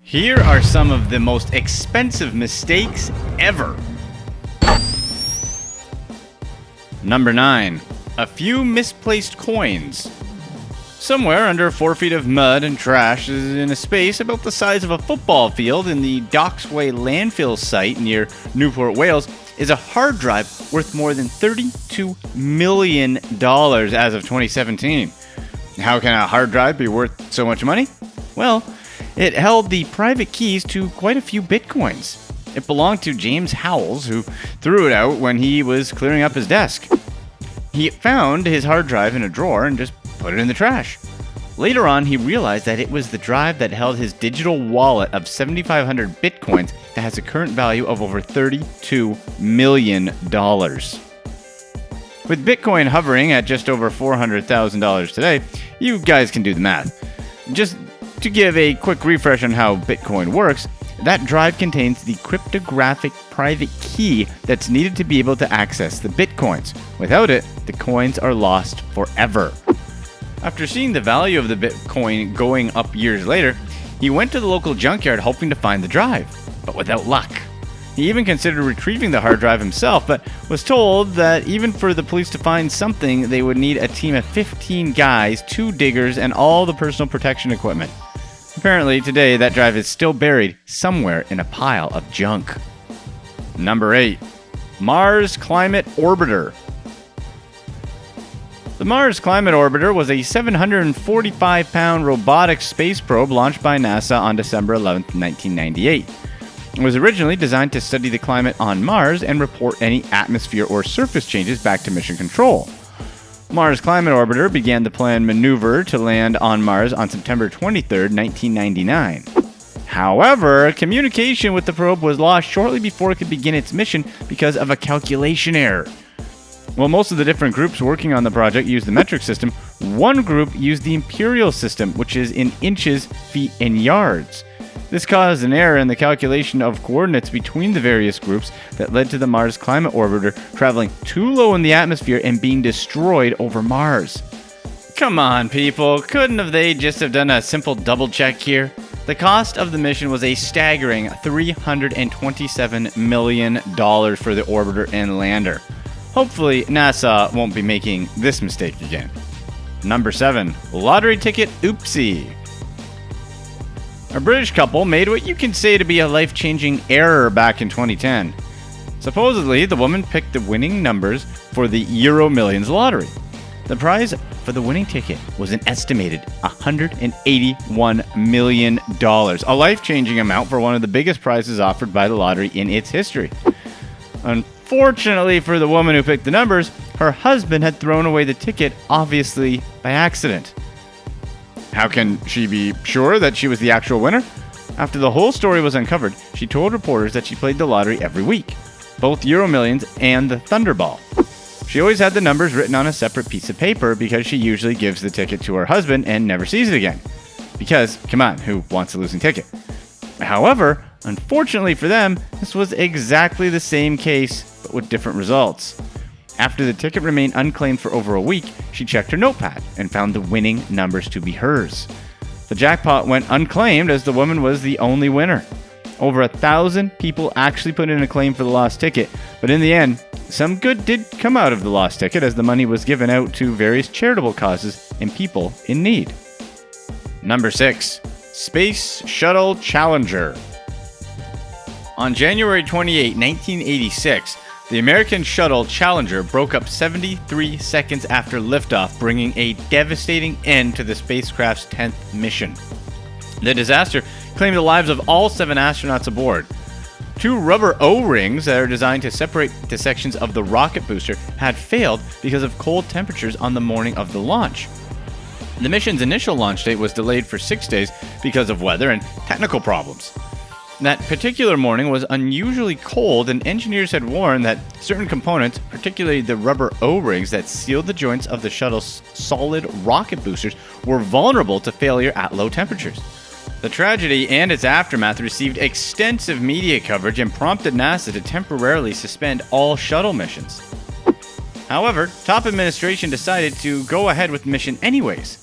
Here are some of the most expensive mistakes ever. Number 9. A few misplaced coins. Somewhere under 4 feet of mud and trash is in a space about the size of a football field in the Docksway landfill site near Newport, Wales, is a hard drive worth more than $32 million as of 2017. How can a hard drive be worth so much money? Well, it held the private keys to quite a few bitcoins. It belonged to James Howells, who threw it out when he was clearing up his desk. He found his hard drive in a drawer and just put it in the trash. Later on, he realized that it was the drive that held his digital wallet of 7,500 bitcoins that has a current value of over $32 million. With Bitcoin hovering at just over $400,000 today, you guys can do the math. Just to give a quick refresh on how Bitcoin works, that drive contains the cryptographic private key that's needed to be able to access the Bitcoins. Without it, the coins are lost forever. After seeing the value of the Bitcoin going up years later, he went to the local junkyard hoping to find the drive, but without luck. He even considered retrieving the hard drive himself, but was told that even for the police to find something, they would need a team of 15 guys, 2 diggers, and all the personal protection equipment. Apparently, today, that drive is still buried somewhere in a pile of junk. Number 8. Mars Climate Orbiter. The Mars Climate Orbiter was a 745-pound robotic space probe launched by NASA on December 11, 1998. It was originally designed to study the climate on Mars and report any atmosphere or surface changes back to mission control. Mars Climate Orbiter began the planned maneuver to land on Mars on September 23, 1999. However, communication with the probe was lost shortly before it could begin its mission because of a calculation error. While most of the different groups working on the project used the metric system, one group used the imperial system, which is in inches, feet, and yards. This caused an error in the calculation of coordinates between the various groups that led to the Mars Climate Orbiter traveling too low in the atmosphere and being destroyed over Mars. Come on, people, couldn't they just have done a simple double check here? The cost of the mission was a staggering $327 million for the orbiter and lander. Hopefully, NASA won't be making this mistake again. Number 7. Lottery ticket Oopsie. A British couple made what you can say to be a life-changing error back in 2010. Supposedly, the woman picked the winning numbers for the Euro Millions lottery. The prize for the winning ticket was an estimated $181 million, a life-changing amount for one of the biggest prizes offered by the lottery in its history. Unfortunately for the woman who picked the numbers, her husband had thrown away the ticket, obviously by accident. How can she be sure that she was the actual winner? After the whole story was uncovered, she told reporters that she played the lottery every week, both Euro Millions and the Thunderball. She always had the numbers written on a separate piece of paper because she usually gives the ticket to her husband and never sees it again. Because, come on, who wants a losing ticket? However, unfortunately for them, this was exactly the same case, but with different results. After the ticket remained unclaimed for over a week, she checked her notepad and found the winning numbers to be hers. The jackpot went unclaimed as the woman was the only winner. Over 1,000 people actually put in a claim for the lost ticket, but in the end, some good did come out of the lost ticket as the money was given out to various charitable causes and people in need. Number 6. Space Shuttle Challenger. On January 28, 1986, the American Shuttle Challenger broke up 73 seconds after liftoff, bringing a devastating end to the spacecraft's 10th mission. The disaster claimed the lives of all 7 astronauts aboard. 2 rubber O-rings that are designed to separate the sections of the rocket booster had failed because of cold temperatures on the morning of the launch. The mission's initial launch date was delayed for 6 days because of weather and technical problems. That particular morning was unusually cold, and engineers had warned that certain components, particularly the rubber O-rings that sealed the joints of the shuttle's solid rocket boosters, were vulnerable to failure at low temperatures. The tragedy and its aftermath received extensive media coverage and prompted NASA to temporarily suspend all shuttle missions. However, top administration decided to go ahead with the mission anyways.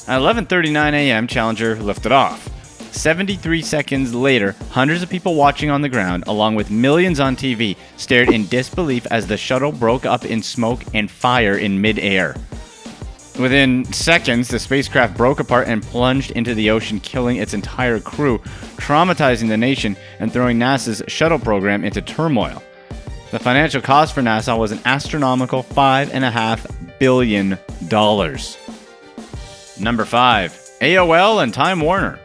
At 11:39 a.m., Challenger lifted off. 73 seconds later, hundreds of people watching on the ground, along with millions on TV, stared in disbelief as the shuttle broke up in smoke and fire in mid-air. Within seconds, the spacecraft broke apart and plunged into the ocean, killing its entire crew, traumatizing the nation and throwing NASA's shuttle program into turmoil. The financial cost for NASA was an astronomical $5.5 billion. Number 5. AOL and Time Warner.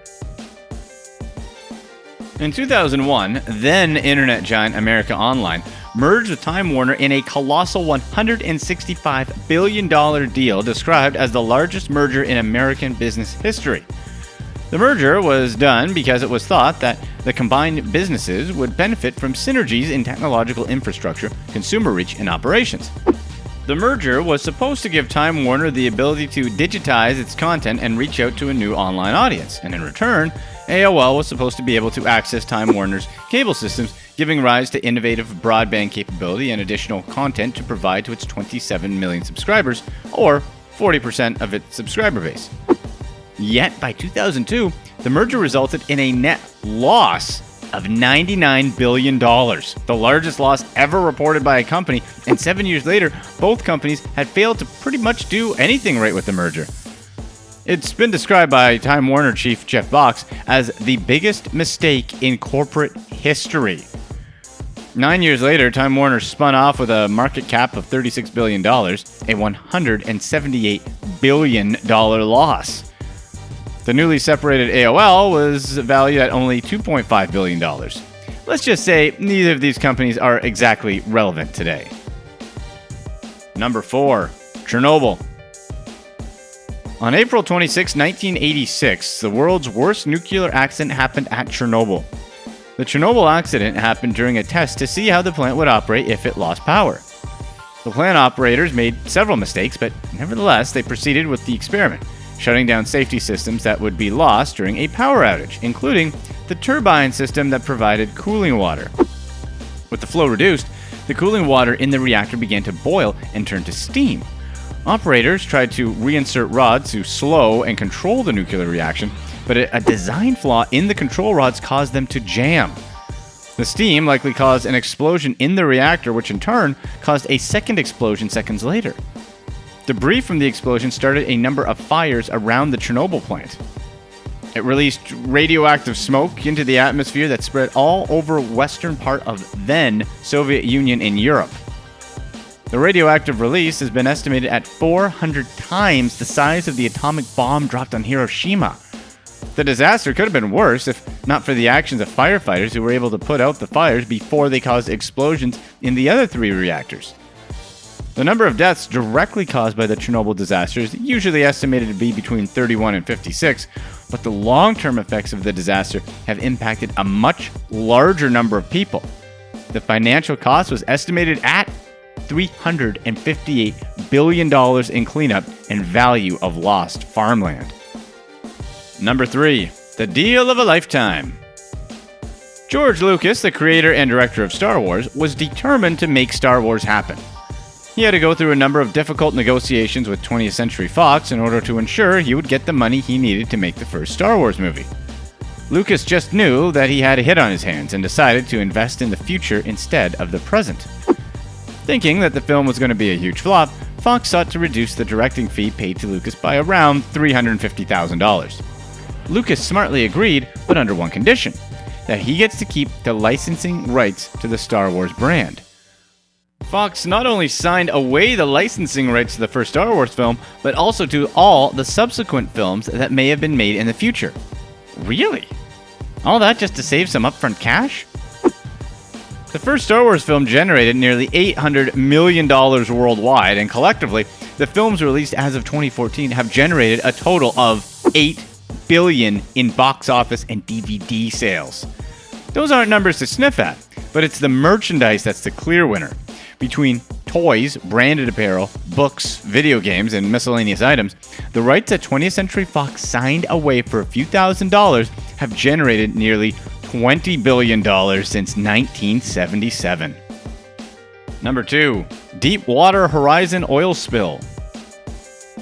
In 2001, then internet giant America Online merged with Time Warner in a colossal $165 billion deal described as the largest merger in American business history. The merger was done because it was thought that the combined businesses would benefit from synergies in technological infrastructure, consumer reach, and operations. The merger was supposed to give Time Warner the ability to digitize its content and reach out to a new online audience, and in return, AOL was supposed to be able to access Time Warner's cable systems, giving rise to innovative broadband capability and additional content to provide to its 27 million subscribers, or 40% of its subscriber base. Yet, by 2002, the merger resulted in a net loss of $99 billion, the largest loss ever reported by a company, and 7 years later, both companies had failed to pretty much do anything right with the merger. It's been described by Time Warner chief Jeff Box as the biggest mistake in corporate history. 9 years later, Time Warner spun off with a market cap of $36 billion, a $178 billion loss. The newly separated AOL was valued at only $2.5 billion. Let's just say neither of these companies are exactly relevant today. Number 4. Chernobyl. On April 26, 1986, the world's worst nuclear accident happened at Chernobyl. The Chernobyl accident happened during a test to see how the plant would operate if it lost power. The plant operators made several mistakes, but nevertheless, they proceeded with the experiment, shutting down safety systems that would be lost during a power outage, including the turbine system that provided cooling water. With the flow reduced, the cooling water in the reactor began to boil and turn to steam. Operators tried to reinsert rods to slow and control the nuclear reaction, but a design flaw in the control rods caused them to jam. The steam likely caused an explosion in the reactor, which in turn caused a second explosion seconds later. Debris from the explosion started a number of fires around the Chernobyl plant. It released radioactive smoke into the atmosphere that spread all over western part of then Soviet Union and Europe. The radioactive release has been estimated at 400 times the size of the atomic bomb dropped on Hiroshima. The disaster could have been worse if not for the actions of firefighters who were able to put out the fires before they caused explosions in the other 3 reactors. The number of deaths directly caused by the Chernobyl disaster is usually estimated to be between 31 and 56, but the long-term effects of the disaster have impacted a much larger number of people. The financial cost was estimated at $358 billion in cleanup and value of lost farmland. Number 3. The deal of a lifetime. George Lucas, the creator and director of Star Wars, was determined to make Star Wars happen. He had to go through a number of difficult negotiations with 20th Century Fox in order to ensure he would get the money he needed to make the first Star Wars movie. Lucas just knew that he had a hit on his hands and decided to invest in the future instead of the present. Thinking that the film was going to be a huge flop, Fox sought to reduce the directing fee paid to Lucas by around $350,000. Lucas smartly agreed, but under one condition, that he gets to keep the licensing rights to the Star Wars brand. Fox not only signed away the licensing rights to the first Star Wars film, but also to all the subsequent films that may have been made in the future. Really? All that just to save some upfront cash? The first Star Wars film generated nearly $800 million worldwide, and collectively, the films released as of 2014 have generated a total of $8 billion in box office and DVD sales. Those aren't numbers to sniff at, but it's the merchandise that's the clear winner. Between toys, branded apparel, books, video games, and miscellaneous items, the rights that 20th Century Fox signed away for a few $1,000s have generated nearly $20 billion since 1977. Number 2. Deepwater Horizon Oil Spill.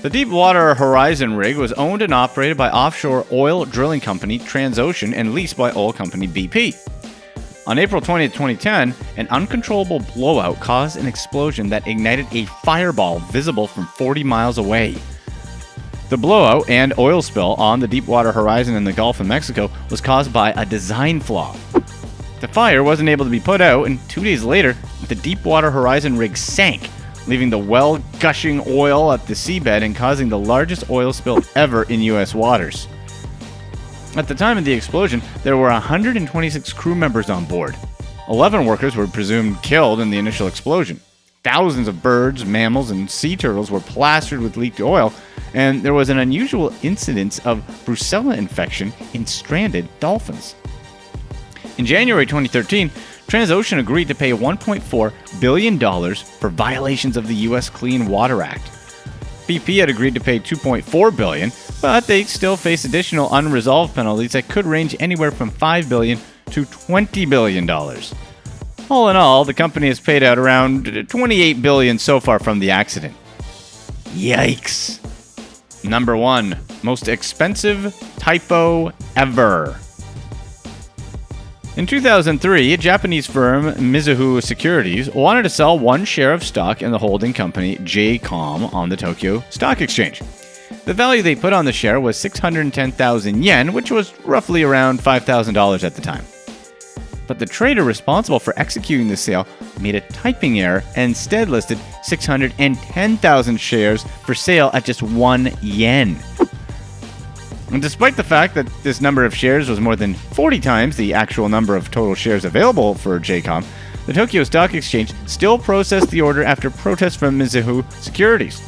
The Deepwater Horizon rig was owned and operated by offshore oil drilling company Transocean and leased by oil company BP. On April 20, 2010, an uncontrollable blowout caused an explosion that ignited a fireball visible from 40 miles away. The blowout and oil spill on the Deepwater Horizon in the Gulf of Mexico was caused by a design flaw. The fire wasn't able to be put out, and 2 days later, the Deepwater Horizon rig sank, leaving the well gushing oil at the seabed and causing the largest oil spill ever in U.S. waters. At the time of the explosion, there were 126 crew members on board. 11 workers were presumed killed in the initial explosion. Thousands of birds, mammals, and sea turtles were plastered with leaked oil, and there was an unusual incidence of Brucella infection in stranded dolphins. In January 2013, Transocean agreed to pay $1.4 billion for violations of the U.S. Clean Water Act. BP had agreed to pay $2.4 billion, but they still face additional unresolved penalties that could range anywhere from $5 billion to $20 billion. All in all, the company has paid out around $28 billion so far from the accident. Yikes. Number 1. Most expensive typo ever. In 2003, Japanese firm Mizuho Securities wanted to sell one share of stock in the holding company JCOM on the Tokyo Stock Exchange. The value they put on the share was 610,000 yen, which was roughly around $5,000 at the time. But the trader responsible for executing the sale made a typing error and instead listed 610,000 shares for sale at just 1 yen. And despite the fact that this number of shares was more than 40 times the actual number of total shares available for JCOM, the Tokyo Stock Exchange still processed the order after protests from Mizuho Securities.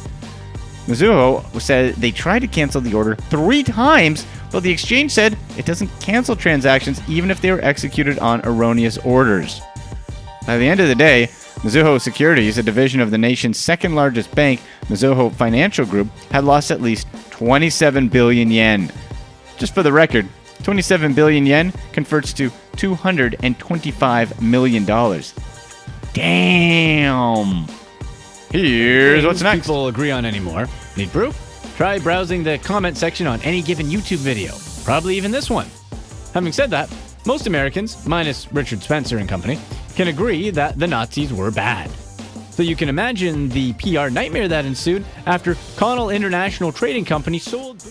Mizuho said they tried to cancel the order 3 times, but the exchange said it doesn't cancel transactions even if they were executed on erroneous orders. By the end of the day, Mizuho Securities, a division of the nation's second largest bank, Mizuho Financial Group, had lost at least 27 billion yen. Just for the record, 27 billion yen converts to $225 million. Damn! Here's what's next. People agree on anymore. Need proof? Try browsing the comment section on any given YouTube video. Probably even this one. Having said that, most Americans, minus Richard Spencer and company, can agree that the Nazis were bad. So you can imagine the PR nightmare that ensued after Connell International Trading Company sold...